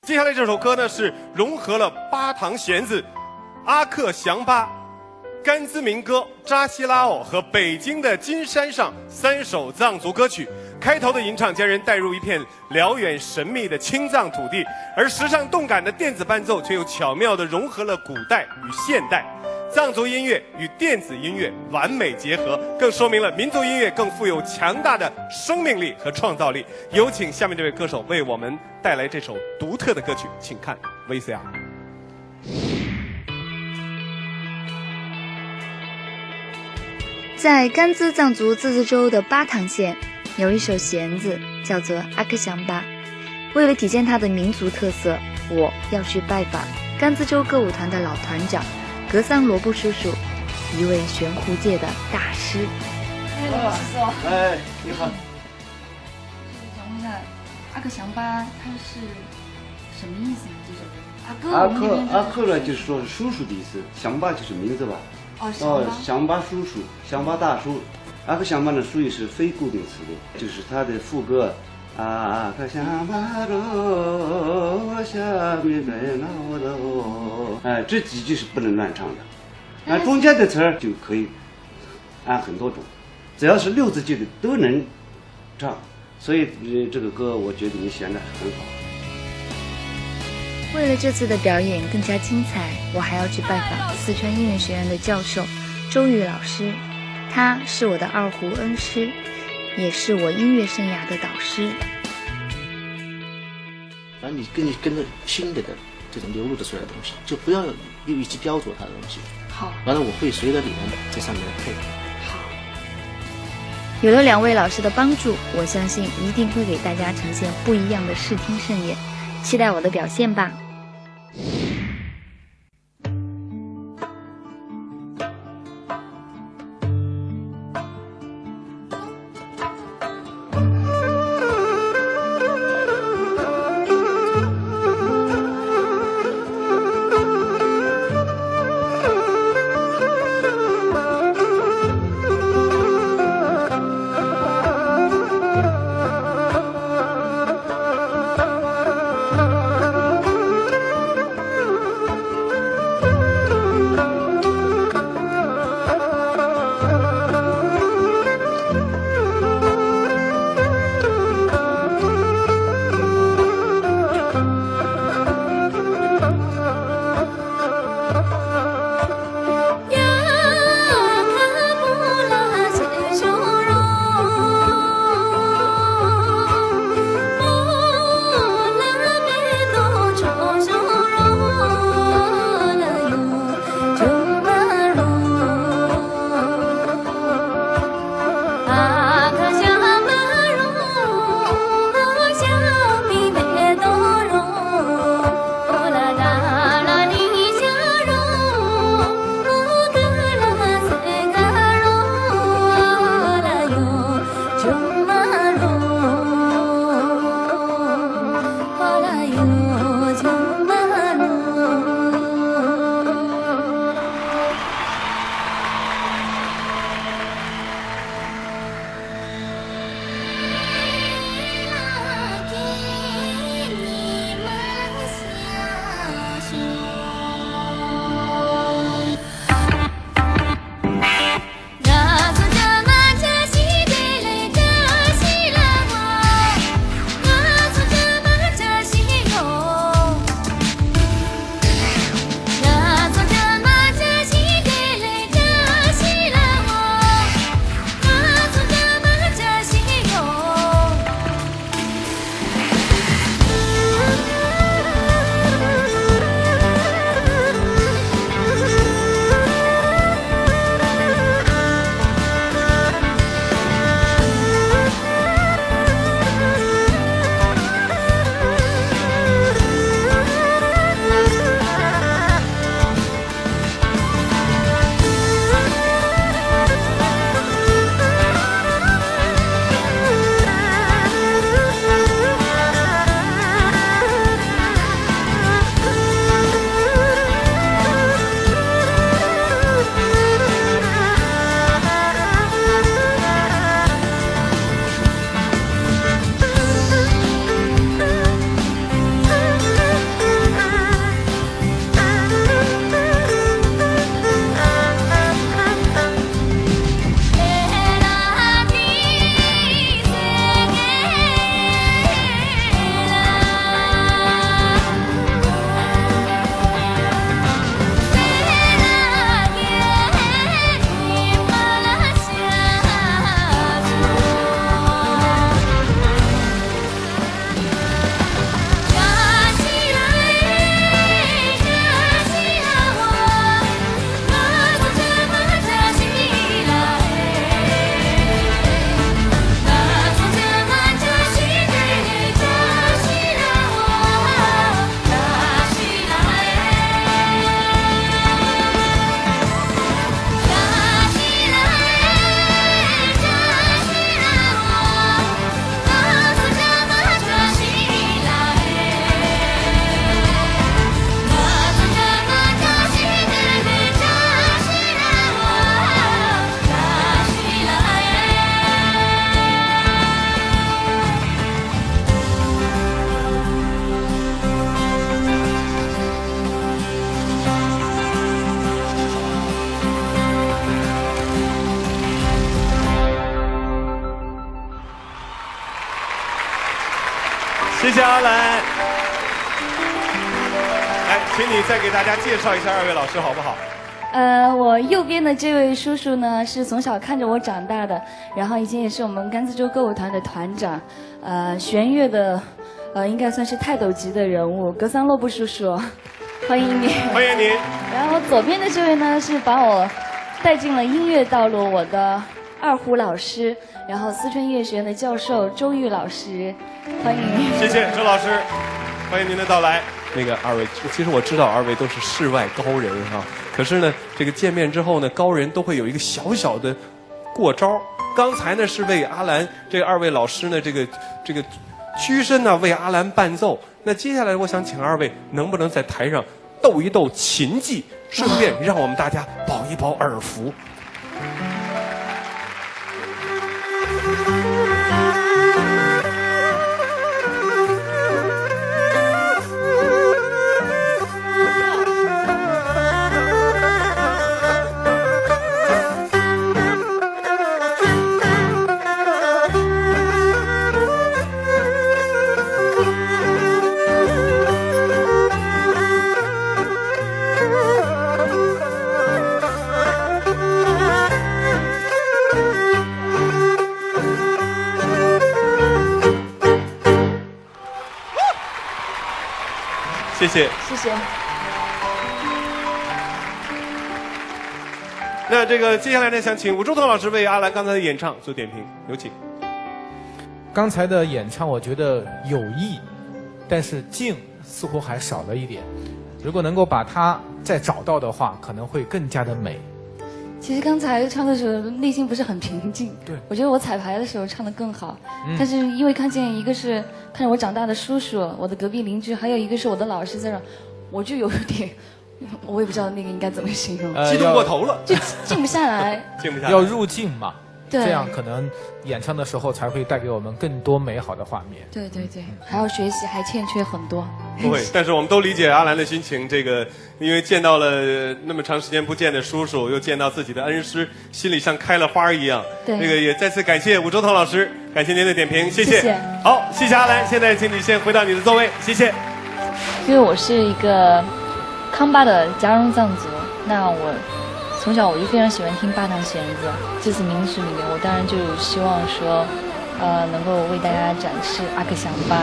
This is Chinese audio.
接下来这首歌呢是融合了巴塘弦子、阿克祥巴、甘孜民歌、扎西拉奥和北京的金山上3首藏族歌曲。开头的吟唱将人带入一片辽远神秘的青藏土地，而时尚动感的电子伴奏却又巧妙地融合了古代与现代。藏族音乐与电子音乐完美结合，更说明了民族音乐更富有强大的生命力和创造力。有请下面这位歌手为我们带来这首独特的歌曲，请看 VCR。在甘孜藏族自治州的巴塘县，有一首弦子叫做阿克祥巴。为了体现它的民族特色，我要去拜访甘孜州歌舞团的老团长格桑罗布叔叔，一位悬壶界的大师。哎，你好。想问一下，阿克祥巴它是什么意思呢？这首阿克呢，就是说叔叔的意思，祥巴就是名字吧？祥巴叔叔，祥巴大叔。阿克祥巴呢，属于是非固定词的，就是它的副歌。阿克祥巴罗下面在闹的，哎，这几句是不能乱唱的，中间的词儿就可以按很多种，只要是6字句的都能唱，所以这个歌我觉得你选的很好。为了这次的表演更加精彩，我还要去拜访四川音乐学院的教授周玉老师，他是我的二胡恩师，也是我音乐生涯的导师。反正你跟着新的这种流露的出来的东西，就不要又一直雕琢它的东西。好。完了，我会随着你们在上面配。好。有了2位老师的帮助，我相信一定会给大家呈现不一样的视听盛宴，期待我的表现吧。谢阿兰。来，请你再给大家介绍一下二位老师好不好？我右边的这位叔叔呢，是从小看着我长大的，然后以前也是我们甘孜州歌舞团的团长，弦乐的，应该算是泰斗级的人物，格桑洛布叔叔，欢迎你。欢迎您。然后左边的这位呢，是把我带进了音乐道路，我的二胡老师，然后四川音乐学院的教授周玉老师，欢迎您。谢谢周老师，欢迎您的到来。那个二位，其实我知道二位都是世外高人哈，可是呢，这个见面之后呢，高人都会有一个小小的过招。刚才呢是为阿兰这二位老师呢，这个屈身呢为阿兰伴奏。那接下来我想请二位能不能在台上斗一斗琴技，顺便让我们大家饱一饱耳福。谢谢，谢谢。那这个接下来呢，想请吴忠腾老师为阿兰刚才的演唱做点评，有请。刚才的演唱我觉得有意，但是静似乎还少了一点。如果能够把它再找到的话，可能会更加的美。其实刚才唱的时候内心不是很平静，对，我觉得我彩排的时候唱得更好，但是因为看见一个是看着我长大的叔叔，我的隔壁邻居，还有一个是我的老师在这儿，我就有点，我也不知道那个应该怎么形容，激动过头了，就静不下来，静不下来，要入境嘛，对，这样可能演唱的时候才会带给我们更多美好的画面。对对对，还要学习，还欠缺很多。不会，但是我们都理解阿兰的心情。这个，因为见到了那么长时间不见的叔叔，又见到自己的恩师，心里像开了花一样。对，这个也再次感谢吴忠腾老师，感谢您的点评，谢谢。谢谢。好，谢谢阿兰。现在请你先回到你的座位，谢谢。因为我是一个康巴的家荣藏族，那我从小我就非常喜欢听巴塘弦子。这次民俗里面，我当然就希望说，能够为大家展示阿克祥巴。